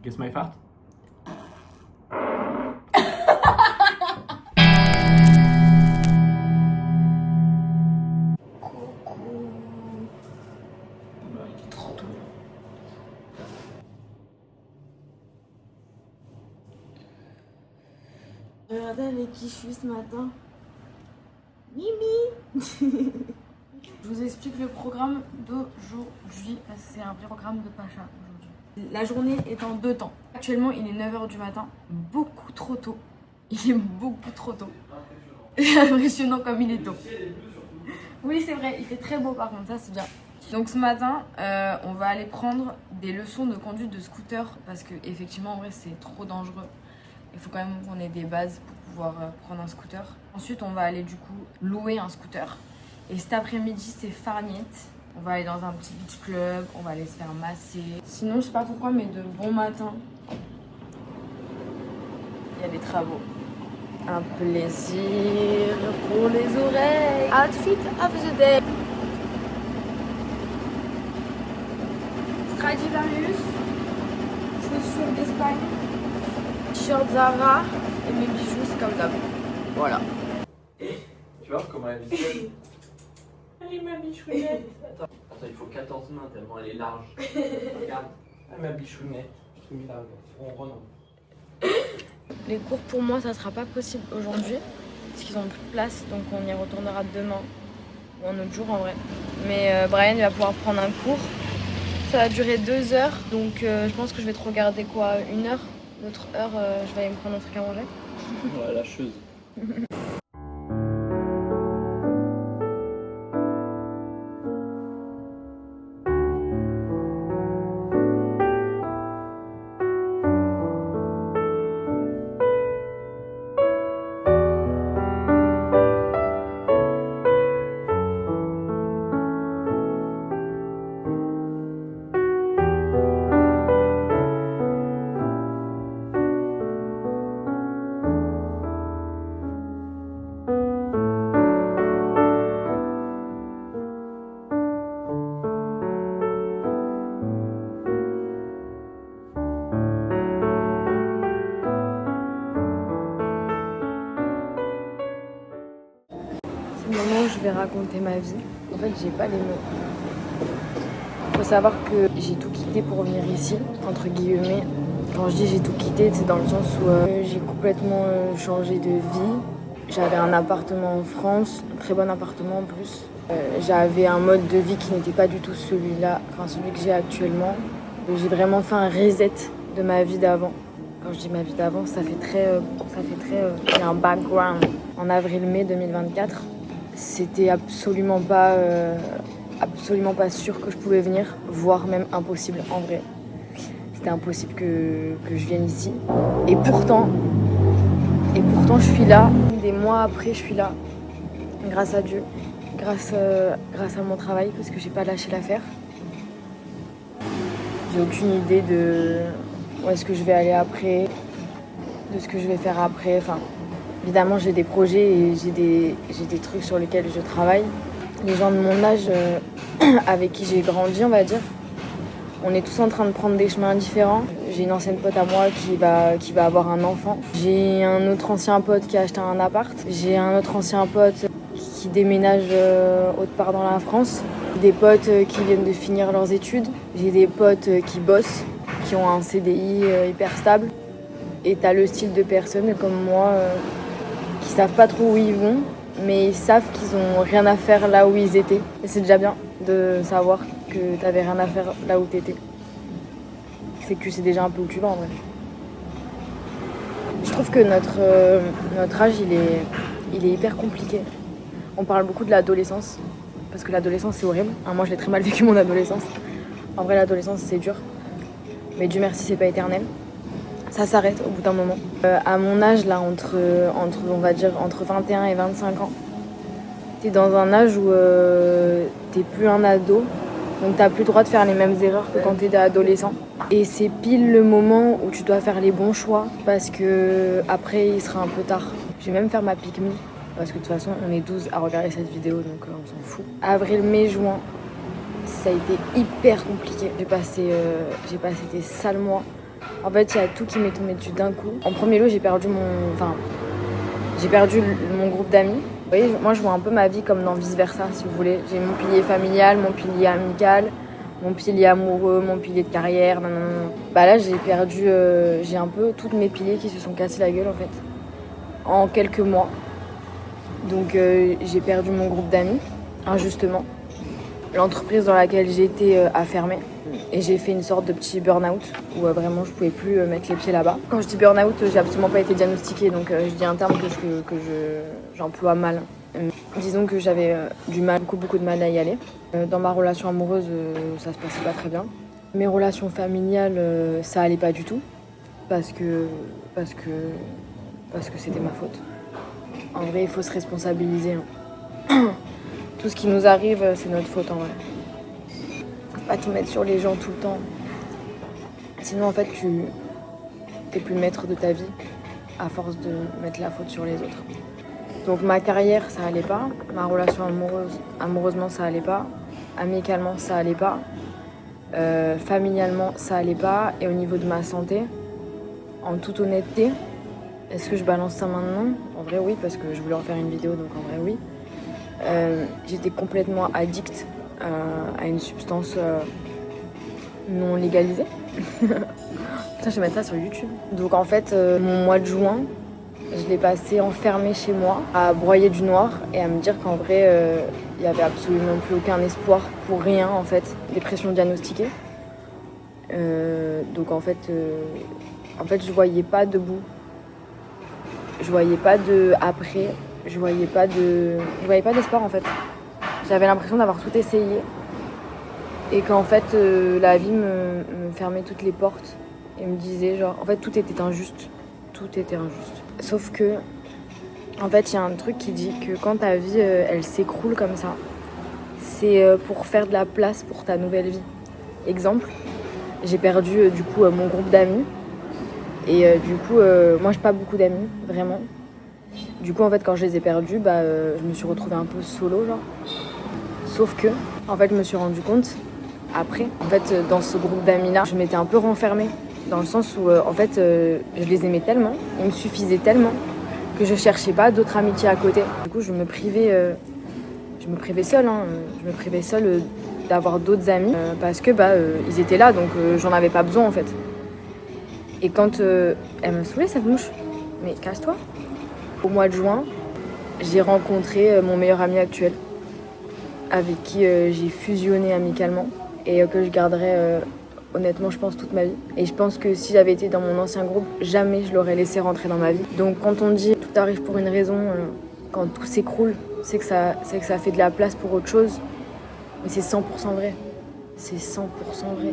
Guess my fart? Trop tôt. Regardez avec qui je suis ce matin. Mimi. Je vous explique le programme d'aujourd'hui. C'est un vrai programme de Pacha aujourd'hui. La journée est en deux temps. Actuellement, il est 9h du matin. Beaucoup trop tôt. Il est beaucoup trop tôt. Impressionnant comme il est tôt. Oui, c'est vrai. Il fait très beau par contre. Ça, c'est bien. Donc ce matin, on va aller prendre des leçons de conduite de scooter parce que effectivement, en vrai, c'est trop dangereux. Il faut quand même qu'on ait des bases pour pouvoir prendre un scooter. Ensuite, on va aller du coup louer un scooter. Et cet après-midi, c'est Farniente. On va aller dans un petit beach club, on va aller se faire masser. Sinon, je sais pas pourquoi, mais de bon matin, il y a des travaux. Un plaisir pour les oreilles. Outfit of the day. Stradivarius, chaussures d'Espagne, t-shirt Zara et mes bijoux, c'est comme d'hab. Voilà. Tu vois comment elle est? Allez ma bichouinette. Attends, il faut 14 mains tellement elle est large. Regarde. Ah, ma bichounette. Je te mets là, on renonce. Les cours pour moi ça sera pas possible aujourd'hui parce qu'ils ont plus de place, donc on y retournera demain ou un autre jour en vrai. Mais Brian il va pouvoir prendre un cours. Ça va durer 2 heures, donc je pense que je vais te regarder quoi, 1 heure. L'autre heure je vais aller me prendre un truc à manger. Ouais, lâcheuse. C'est le moment où je vais raconter ma vie. En fait, j'ai pas les mots. Il faut savoir que j'ai tout quitté pour venir ici, entre guillemets. Quand je dis j'ai tout quitté, c'est dans le sens où j'ai complètement changé de vie. J'avais un appartement en France, un très bon appartement en plus. J'avais un mode de vie qui n'était pas du tout celui-là, enfin celui que j'ai actuellement. Donc, j'ai vraiment fait un reset de ma vie d'avant. Quand je dis ma vie d'avant, ça fait très, j'ai un background. En avril-mai 2024, c'était absolument pas sûr que je pouvais venir, voire même impossible en vrai. C'était impossible que je vienne ici. Et pourtant, je suis là. Des mois après, je suis là. Grâce à Dieu. Grâce à mon travail, parce que j'ai pas lâché l'affaire. J'ai aucune idée de où est-ce que je vais aller après, de ce que je vais faire après. Enfin, évidemment, j'ai des projets et j'ai des trucs sur lesquels je travaille. Les gens de mon âge avec qui j'ai grandi, on va dire, on est tous en train de prendre des chemins différents. J'ai une ancienne pote à moi qui va avoir un enfant. J'ai un autre ancien pote qui a acheté un appart. J'ai un autre ancien pote qui déménage autre part dans la France. Des potes qui viennent de finir leurs études. J'ai des potes qui bossent, qui ont un CDI hyper stable. Et t'as le style de personnes comme moi qui savent pas trop où ils vont, mais ils savent qu'ils ont rien à faire là où ils étaient. Et c'est déjà bien de savoir que t'avais rien à faire là où t'étais. C'est que tu sais déjà un peu où tu vas en vrai. Je trouve que notre âge il est hyper compliqué. On parle beaucoup de l'adolescence, parce que l'adolescence c'est horrible. Moi je l'ai très mal vécu mon adolescence. En vrai l'adolescence c'est dur, mais Dieu merci c'est pas éternel. Ça s'arrête au bout d'un moment. À mon âge là, on va dire entre 21 et 25 ans, t'es dans un âge où t'es plus un ado, donc t'as plus le droit de faire les mêmes erreurs que quand t'étais adolescent. Et c'est pile le moment où tu dois faire les bons choix, parce que après il sera un peu tard. Je vais même faire ma pick me, parce que de toute façon on est 12 à regarder cette vidéo, donc on s'en fout. Avril, mai, juin, ça a été hyper compliqué. J'ai passé des sales mois En fait, il y a tout qui m'est tombé dessus d'un coup. En premier lieu, j'ai perdu mon groupe d'amis. Vous voyez, moi, je vois un peu ma vie comme dans Vice Versa, si vous voulez. J'ai mon pilier familial, mon pilier amical, mon pilier amoureux, mon pilier de carrière. Bah là, j'ai un peu tous mes piliers qui se sont cassés la gueule, en fait, en quelques mois. Donc, j'ai perdu mon groupe d'amis, injustement. L'entreprise dans laquelle j'étais a fermé. Et j'ai fait une sorte de petit burn-out où vraiment je pouvais plus mettre les pieds là-bas. Quand je dis burn-out, j'ai absolument pas été diagnostiquée, donc je dis un terme que j'emploie mal. Disons que j'avais beaucoup de mal à y aller. Dans ma relation amoureuse, ça se passait pas très bien. Mes relations familiales, ça allait pas du tout parce que c'était ma faute. En vrai, il faut se responsabiliser. Tout ce qui nous arrive, c'est notre faute en vrai. Faut pas tout mettre sur les gens tout le temps. Sinon, en fait, tu t'es plus maître de ta vie à force de mettre la faute sur les autres. Donc ma carrière, ça allait pas. Ma relation amoureusement, ça allait pas. Amicalement, ça allait pas. Familialement, ça allait pas. Et au niveau de ma santé, en toute honnêteté, est-ce que je balance ça maintenant? En vrai, oui, parce que je voulais en faire une vidéo, donc en vrai, oui. J'étais complètement addict à une substance non légalisée. Putain, je vais mettre ça sur YouTube. Donc en fait, mon mois de juin, je l'ai passé enfermée chez moi, à broyer du noir et à me dire qu'en vrai, il n'y avait absolument plus aucun espoir pour rien en fait. Dépression diagnostiquée. Donc en fait, je voyais pas de bout. Je voyais pas de après. Je voyais pas d'espoir en fait. J'avais l'impression d'avoir tout essayé et qu'en fait la vie me fermait toutes les portes et me disait genre en fait tout était injuste. Tout était injuste. Sauf que en fait il y a un truc qui dit que quand ta vie elle s'écroule comme ça, c'est pour faire de la place pour ta nouvelle vie. Exemple, j'ai perdu du coup mon groupe d'amis et du coup moi j'ai pas beaucoup d'amis vraiment. Du coup, en fait, quand je les ai perdus, je me suis retrouvée un peu solo, genre. Sauf que, en fait, je me suis rendu compte, après, en fait, dans ce groupe d'amis-là, je m'étais un peu renfermée. Dans le sens où, en fait, je les aimais tellement, ils me suffisaient tellement, que je cherchais pas d'autres amitiés à côté. Du coup, je me privais seule, hein. Je me privais seule d'avoir d'autres amis, parce que, ils étaient là, donc j'en avais pas besoin, en fait. Et quand... elle me saoulait, cette mouche. Mais casse-toi. Au mois de juin, j'ai rencontré mon meilleur ami actuel, avec qui j'ai fusionné amicalement et que je garderai honnêtement, je pense, toute ma vie. Et je pense que si j'avais été dans mon ancien groupe, jamais je l'aurais laissé rentrer dans ma vie. Donc quand on dit tout arrive pour une raison, quand tout s'écroule, c'est que ça fait de la place pour autre chose. Mais c'est 100% vrai. C'est 100% vrai.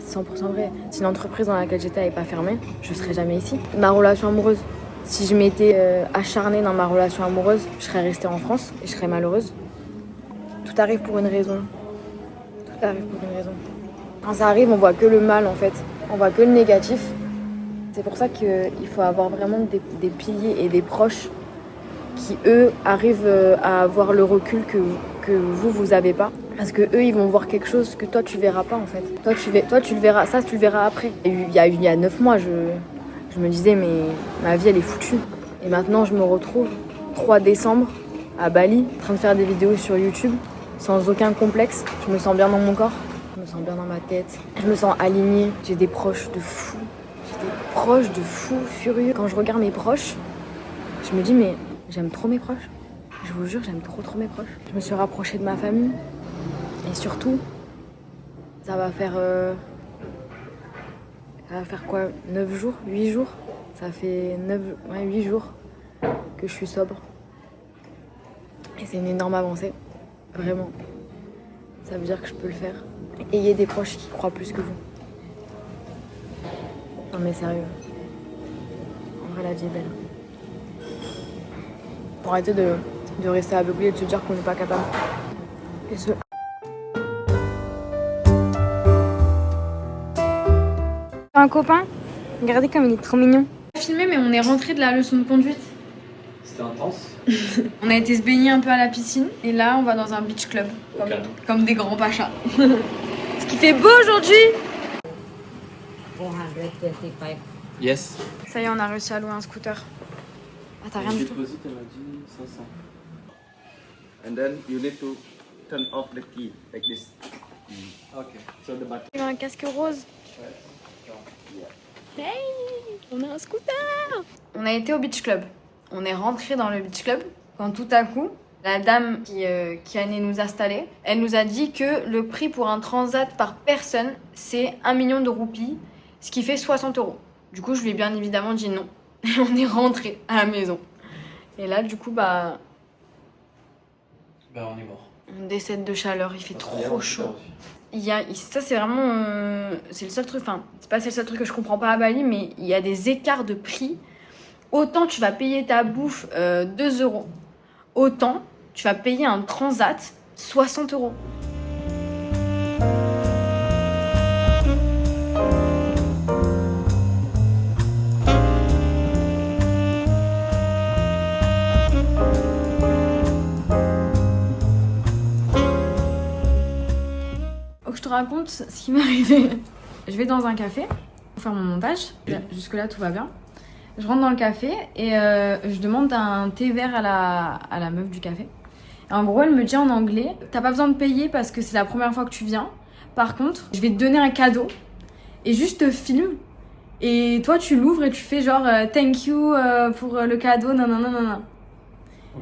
100% vrai. Si l'entreprise dans laquelle j'étais n'avait pas fermé, je serais jamais ici. Ma relation amoureuse. Si je m'étais acharnée dans ma relation amoureuse, je serais restée en France et je serais malheureuse. Tout arrive pour une raison. Tout arrive pour une raison. Quand ça arrive, on voit que le mal en fait. On voit que le négatif. C'est pour ça qu'il faut avoir vraiment des piliers et des proches qui, eux, arrivent à avoir le recul que vous avez pas. Parce que eux, ils vont voir quelque chose que toi, tu verras pas en fait. Toi, tu le verras. Ça, tu le verras après. Il y a 9 mois, je me disais, mais ma vie, elle est foutue. Et maintenant, je me retrouve 3 décembre à Bali, en train de faire des vidéos sur YouTube, sans aucun complexe. Je me sens bien dans mon corps, je me sens bien dans ma tête, je me sens alignée. J'ai des proches de fous. J'ai des proches de fous furieux. Quand je regarde mes proches, je me dis, mais j'aime trop mes proches. Je vous jure, j'aime trop mes proches. Je me suis rapprochée de ma famille. Et surtout, ça va faire quoi, 9 jours, 8 jours. Ça fait 8 jours que je suis sobre. Et c'est une énorme avancée, vraiment. Ça veut dire que je peux le faire. Ayez des proches qui croient plus que vous. Non mais sérieux. En vrai, la vie est belle. Pour arrêter de rester aveuglé et de se dire qu'on n'est pas capable. Et un copain, regardez comme il est trop mignon. On a filmé mais on est rentré de la leçon de conduite. C'était intense. On a été se baigner un peu à la piscine et là on va dans un beach club comme des grands pachas. Ce qui fait beau aujourd'hui. 425. Yes. Ça y est, on a réussi à louer un scooter. Ah, t'as rien du tout. Déposit, elle m'a dit 500. And then you need to turn off the key like this. Ok. So the button. Il a un casque rose. Hey, on a un scooter. On a été au beach club. On est rentré dans le beach club quand tout à coup, la dame qui allait nous installer, elle nous a dit que le prix pour un transat par personne, c'est 1 million de roupies, ce qui fait 60 €. Du coup, je lui ai bien évidemment dit non. Et on est rentré à la maison. Et là, du coup, Bah, on est mort. on décède de chaleur. Il fait Parce qu'il y a trop un chaud. scooter aussi. Ça, c'est vraiment. C'est le seul truc. Enfin, c'est pas le seul truc que je comprends pas à Bali, mais il y a des écarts de prix. Autant tu vas payer ta bouffe 2 €, autant tu vas payer un transat 60 €. Faut que je te raconte ce qui m'est arrivé. Je vais dans un café pour faire mon montage. Jusque-là, tout va bien. Je rentre dans le café et je demande un thé vert à la meuf du café. Et en gros, elle me dit en anglais, t'as pas besoin de payer parce que c'est la première fois que tu viens. Par contre, je vais te donner un cadeau et juste te filme. Et toi, tu l'ouvres et tu fais genre thank you pour le cadeau, non.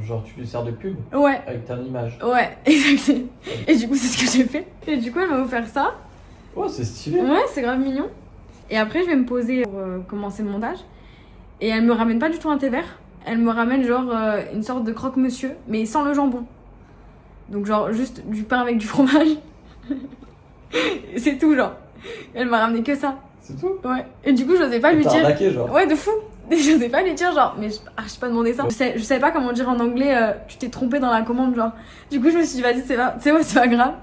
Genre, tu lui sers de pub Ouais. avec ton image. Ouais, exactement. Et du coup, c'est ce que j'ai fait. Et du coup, elle m'a offert ça. Oh, c'est stylé. Ouais, c'est grave mignon. Et après, je vais me poser pour commencer le montage. Et elle me ramène pas du tout un thé vert. Elle me ramène genre une sorte de croque-monsieur, mais sans le jambon. Donc genre juste du pain avec du fromage. Et c'est tout genre. Elle m'a ramené que ça. C'est tout. Ouais. Et du coup, j'osais pas lui T'as dire. arnaqué, genre. Ouais, de fou. J'osais pas lui dire genre, mais je pas demandé ça. Je savais pas comment dire en anglais, tu t'es trompé dans la commande, genre. Du coup, je me suis dit, vas-y, c'est pas grave.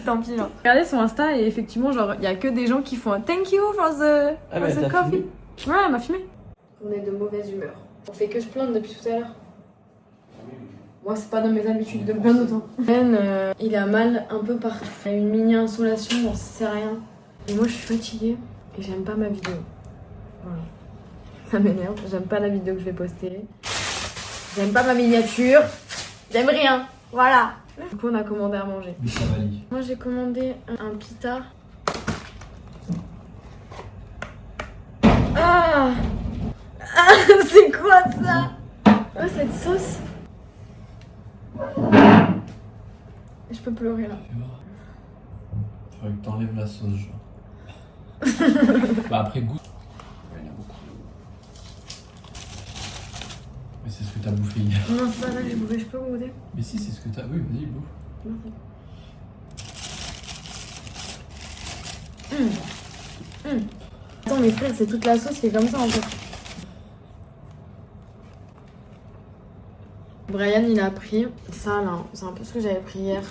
Tant pis, genre. Regardez son Insta et effectivement, genre, il y a que des gens qui font un thank you for the, Ah, mais for the t'as coffee. filmé. Ouais, elle m'a filmé. On est de mauvaise humeur. On fait que se plaindre depuis tout à l'heure. Moi, c'est pas dans mes habitudes de me plaindre autant. Ben, il a mal un peu partout. Il a une mini insolation, j'en sais rien. Et moi, je suis fatiguée et j'aime pas ma vidéo. Voilà. Ça m'énerve, j'aime pas la vidéo que je vais poster. J'aime pas ma miniature. J'aime rien. Voilà. Du coup, on a commandé à manger. Moi, j'ai commandé un pita. Ah, c'est quoi ça? Oh, cette sauce. Je peux pleurer là. Il faudrait que t'enlèves la sauce, genre. Bah après, goût. Il y en a beaucoup. Mais c'est ce que t'as bouffé hier. Non, c'est pas ça que j'ai bouffé, je peux goûter. Mais si, c'est ce que t'as. Oui, vas-y, bouffe. Attends, mes frères, c'est toute la sauce qui est comme ça en fait. Brian, il a pris ça là. C'est un peu ce que j'avais pris hier.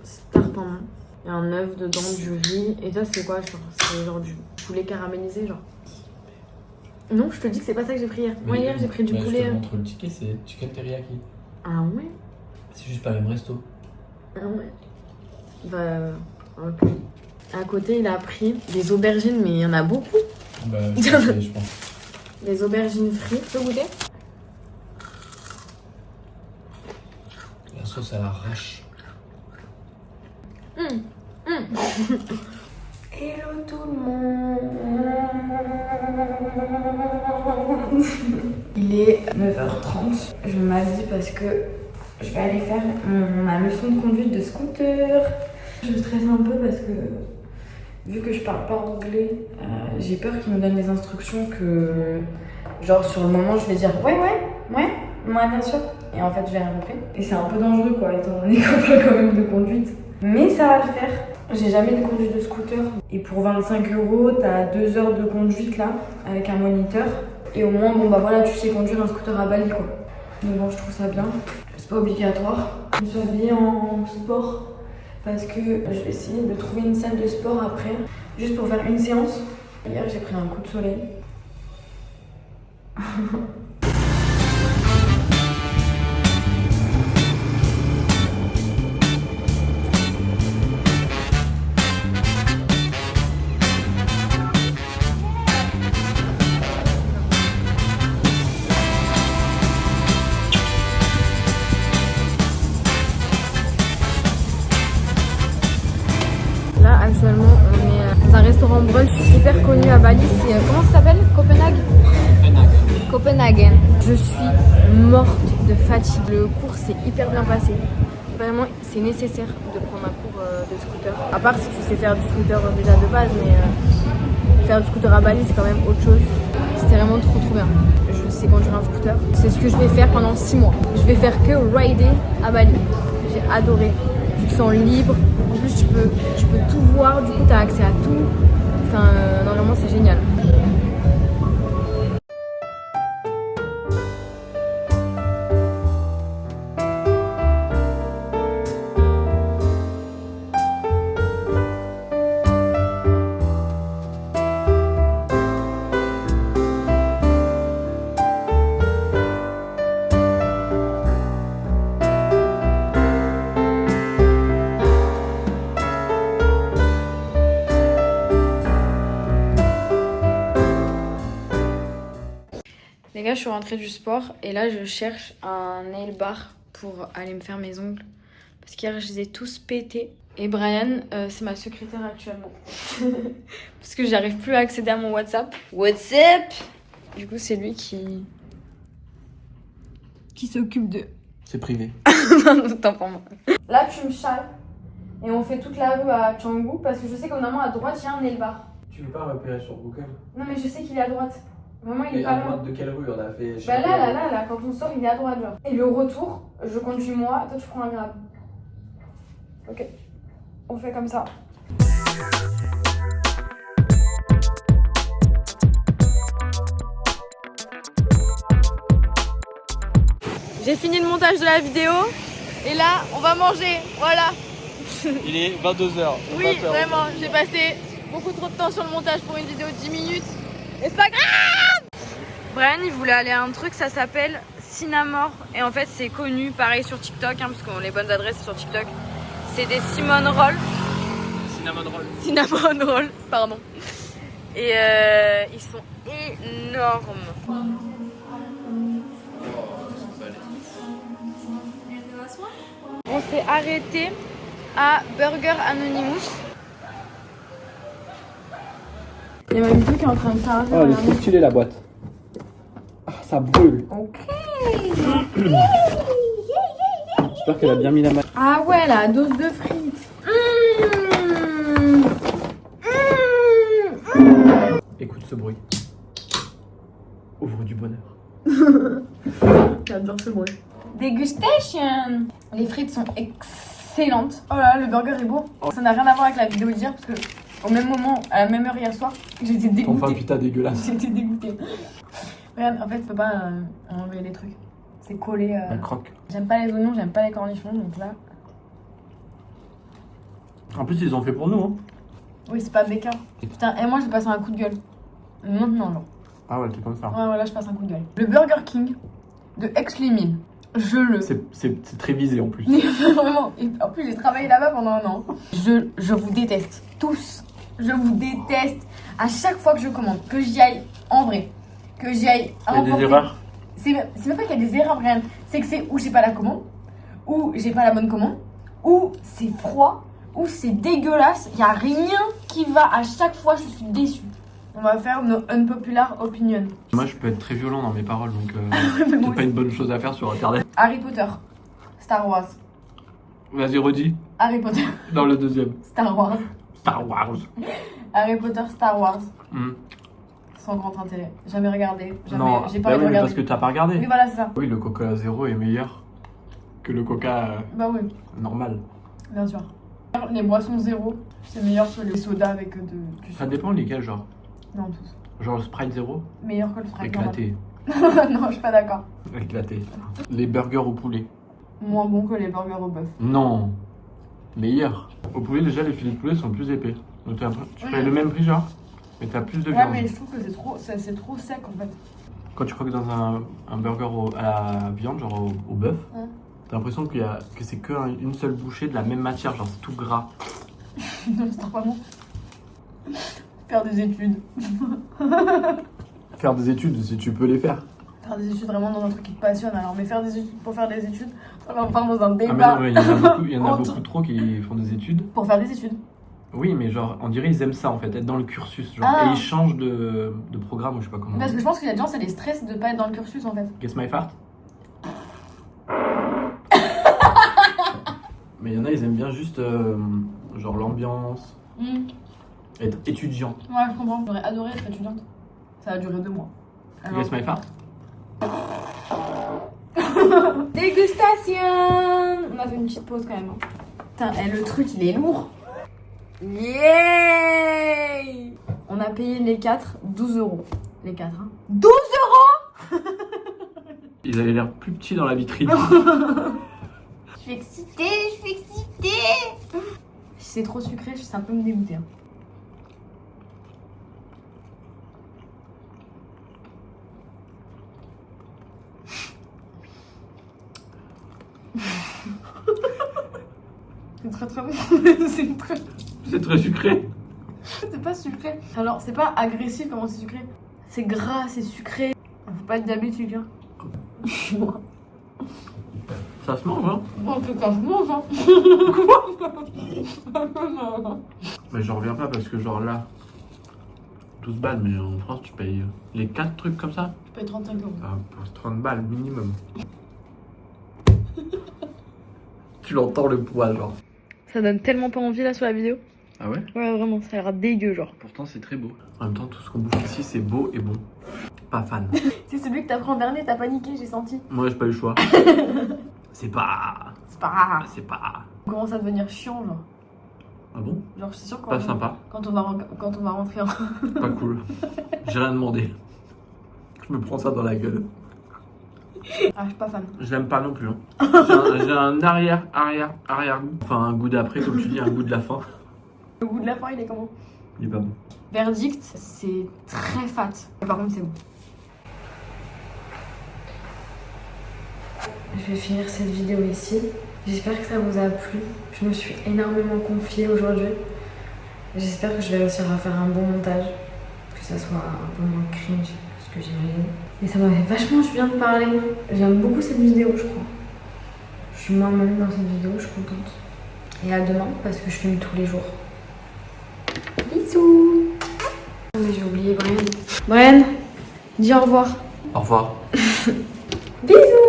C'est tarpin. Il y a un œuf dedans, du riz. Et ça, c'est quoi? C'est genre du poulet caramélisé, genre. Non, je te dis que c'est pas ça que j'ai pris hier. Moi, hier, j'ai pris du poulet. Je te montre le ticket, c'est chicken teriyaki. Ah ouais? C'est juste pas le même resto. Ah ouais. Bah, ok. À côté, il a pris des aubergines, mais il y en a beaucoup. Bah, je pense. Des aubergines frites. Tu peux goûter? La sauce, elle arrache. Hello tout le monde. Il est 9h30. Je m'habille parce que je vais aller faire ma leçon de conduite de scooter. Je stresse un peu parce que vu que je parle pas anglais, j'ai peur qu'il me donne des instructions que genre sur le moment je vais dire ouais bien sûr. Et en fait je vais rien compris. Et c'est un peu dangereux quoi étant donné qu'on parle quand même de conduite. Mais ça va le faire. J'ai jamais de conduite de scooter. Et pour 25 €, t'as 2 heures de conduite là, avec un moniteur. Et au moins, bon bah voilà, tu sais conduire un scooter à Bali quoi. Donc bon, je trouve ça bien. C'est pas obligatoire. Je me suis habillée en sport parce que je vais essayer de trouver une salle de sport après, juste pour faire une séance. Hier, j'ai pris un coup de soleil. un brunch hyper connu à Bali, c'est comment ça s'appelle? Copenhague. Copenhagen. Je suis morte de fatigue. Le cours s'est hyper bien passé. Vraiment, c'est nécessaire de prendre un cours de scooter. À part si tu sais faire du scooter déjà de base, mais faire du scooter à Bali, c'est quand même autre chose. C'était vraiment trop bien. Je sais conduire un scooter. C'est ce que je vais faire pendant 6 mois. Je vais faire que rider à Bali. J'ai adoré. Tu te sens libre. En plus, tu peux tout voir. Du coup, tu as accès à tout. Enfin, normalement, c'est génial. Les gars, je suis rentrée du sport et là je cherche un nail bar pour aller me faire mes ongles. Parce qu'hier je les ai tous pétés. Et Brian, c'est ma secrétaire actuellement. Parce que j'arrive plus à accéder à mon WhatsApp. WhatsApp! Du coup, c'est lui qui s'occupe de. C'est privé. Tant pour moi. Là, tu me chales et on fait toute la rue à Canggu parce que je sais que normalement à droite il y a un nail bar. Tu veux pas repérer sur Google? Non, mais je sais qu'il est à droite. Vraiment, il est Et pas à loin. droite de quelle rue on a fait? Bah là, quand on sort, il est à droite, genre. Et le retour, je conduis moi, toi tu prends un grab. Ok. On fait comme ça. J'ai fini le montage de la vidéo. Et là, on va manger. Voilà. Il est 22h. Oui, vraiment, j'ai passé beaucoup trop de temps sur le montage pour une vidéo de 10 minutes. Et c'est pas grave! Brian, il voulait aller à un truc, ça s'appelle Cinnamore. Et en fait, c'est connu, pareil sur TikTok, hein, parce qu'on les bonnes adresses c'est sur TikTok. C'est des cinnamon rolls. Cinnamon rolls, pardon. Et ils sont énormes. On s'est arrêté à Burger Anonymous. Il y a ma vidéo qui est en train de charger. Oh, elle est trop stylée la boîte. Ah, ça brûle. Ok. J'espère qu'elle a bien mis la main. Ah ouais, la dose de frites. Écoute ce bruit. Ouvre du bonheur. J'adore ce bruit. Dégustation. Les frites sont excellentes. Oh là là, le burger est beau. Ça n'a rien à voir avec la vidéo d'hier parce que au même moment, à la même heure hier soir, j'étais dégoûtée. Enfin, putain, dégueulasse. J'étais dégoûtée. Regarde, en fait, je peux pas enlever les trucs. C'est collé. Elle croque. J'aime pas les oignons, j'aime pas les cornichons, donc là. En plus, ils ont fait pour nous. Hein. Oui, c'est pas Becca. Putain, et moi, je passe un coup de gueule. Maintenant, genre. Ah ouais, c'est comme ça. Ouais, là, je passe un coup de gueule. Le Burger King de Aix-les-Mines. Je le. C'est très visé en plus. Vraiment. Et en plus, j'ai travaillé là-bas pendant 1 an. Je vous déteste. Tous. Je vous déteste. À chaque fois que je commande, que j'y aille en vrai, que j'y aille à Il y a des erreurs. C'est même pas qu'il y a des erreurs, Brian. C'est que c'est où j'ai pas la commande, ou j'ai pas la bonne commande, ou c'est froid, ou c'est dégueulasse. Il y a rien qui va. À chaque fois, je suis déçue. On va faire nos unpopular opinions. Moi, je peux être très violent dans mes paroles, donc Mais moi c'est pas une bonne chose à faire sur Internet. Harry Potter, Star Wars. Vas-y, redis. Harry Potter, Dans le deuxième. Star Wars. Star Wars. Harry Potter, Star Wars. Hmm. Sans grand intérêt. Jamais regardé. Jamais. Non, J'ai pas bah envie oui, de mais regarder. parce que t'as pas regardé. Oui, voilà, c'est ça. Oui, le Coca zéro est meilleur que le Coca Bah oui, normal. bien sûr. Les boissons zéro, c'est meilleur que les sodas avec du Ça dépend lesquels, genre. Non, tous. Genre le Sprite zéro. Meilleur que le Sprite. Éclaté. Non, je suis pas d'accord. Éclaté. Les burgers au poulet. Moins bon que les burgers au bœuf. Non. Meilleur. Au poulet, déjà, les filets de poulet sont plus épais. Donc tu payes le même prix, genre, mais t'as plus de Ouais, viande. mais je trouve que c'est trop sec en fait. Quand tu croques dans un burger à la viande, genre au bœuf, Ouais. t'as l'impression que c'est une seule bouchée de la même matière, genre c'est tout gras. Non, c'est pas bon. Faire des études. Faire des études, si tu peux les faire. Faire des études vraiment dans un truc qui te passionne alors. Mais faire des études pour faire des études, on va part dans un Ah mais débat. non, mais il y en a beaucoup, Entre- trop qui font des études. Pour faire des études. Oui, mais genre, on dirait ils aiment ça en fait, être dans le cursus. Genre, Ah. et ils changent de programme ou je sais pas comment. Parce que je pense qu'il y a des gens, ça les stresse de pas être dans le cursus en fait. Guess my fart. Mais il y en a, ils aiment bien juste genre l'ambiance, être étudiant. Ouais, je comprends. J'aurais adoré être étudiante. Ça a duré 2 mois. Alors... Guess my fart. Dégustation. On a fait une petite pause quand même. Putain, le truc il est lourd. Yeah. On a payé les 4 12 €. Les 4 hein. 12 €. Ils avaient l'air plus petits dans la vitrine. Je suis excitée, je suis excitée. Si c'est trop sucré, ça peut me dégoûter. Hein. C'est très très bon. C'est très sucré. C'est pas sucré. Alors, c'est pas agressif comment c'est sucré. C'est gras, c'est sucré. Faut pas être diabétique. Hein. Ça se mange, hein. En tout cas, je mange. Hein. Mais j'en reviens pas parce que genre là, 12 balles, mais en France tu payes les 4 trucs comme ça. Je paye 35 €. Ah, pour 30 balles minimum. Tu l'entends le poids genre. Ça donne tellement pas envie là sur la vidéo. Ah ouais? Ouais, vraiment, ça a l'air dégueu genre. Pourtant c'est très beau. En même temps tout ce qu'on bouffe ici c'est beau et bon. Pas fan. C'est celui que t'as pris en dernier, t'as paniqué, j'ai senti. Moi j'ai pas eu le choix. C'est pas... C'est pas grave. C'est pas... On commence à devenir chiant genre. Ah bon? Genre, je suis sûre Pas sympa. quand on va rentrer en... Pas cool. J'ai rien demandé. Je me prends ça dans la gueule. Ah, je suis pas fan. Je l'aime pas non plus. Hein. J'ai un arrière goût. Enfin un goût d'après comme tu dis, un goût de la fin. Le goût de la fin, il est comment? Il est pas bon. Verdict, c'est très fat. Mais par contre, c'est bon. Je vais finir cette vidéo ici. J'espère que ça vous a plu. Je me suis énormément confiée aujourd'hui. J'espère que je vais réussir à faire un bon montage. Que ça soit un peu moins cringe que ce que j'imagine. Mais ça m'a fait vachement du bien de parler. J'aime beaucoup cette vidéo, je crois. Je suis moi-même dans cette vidéo, je suis contente. Et à demain, parce que je filme tous les jours. Bisous. Mais j'ai oublié Brian. Brian, dis au revoir. Au revoir. Bisous.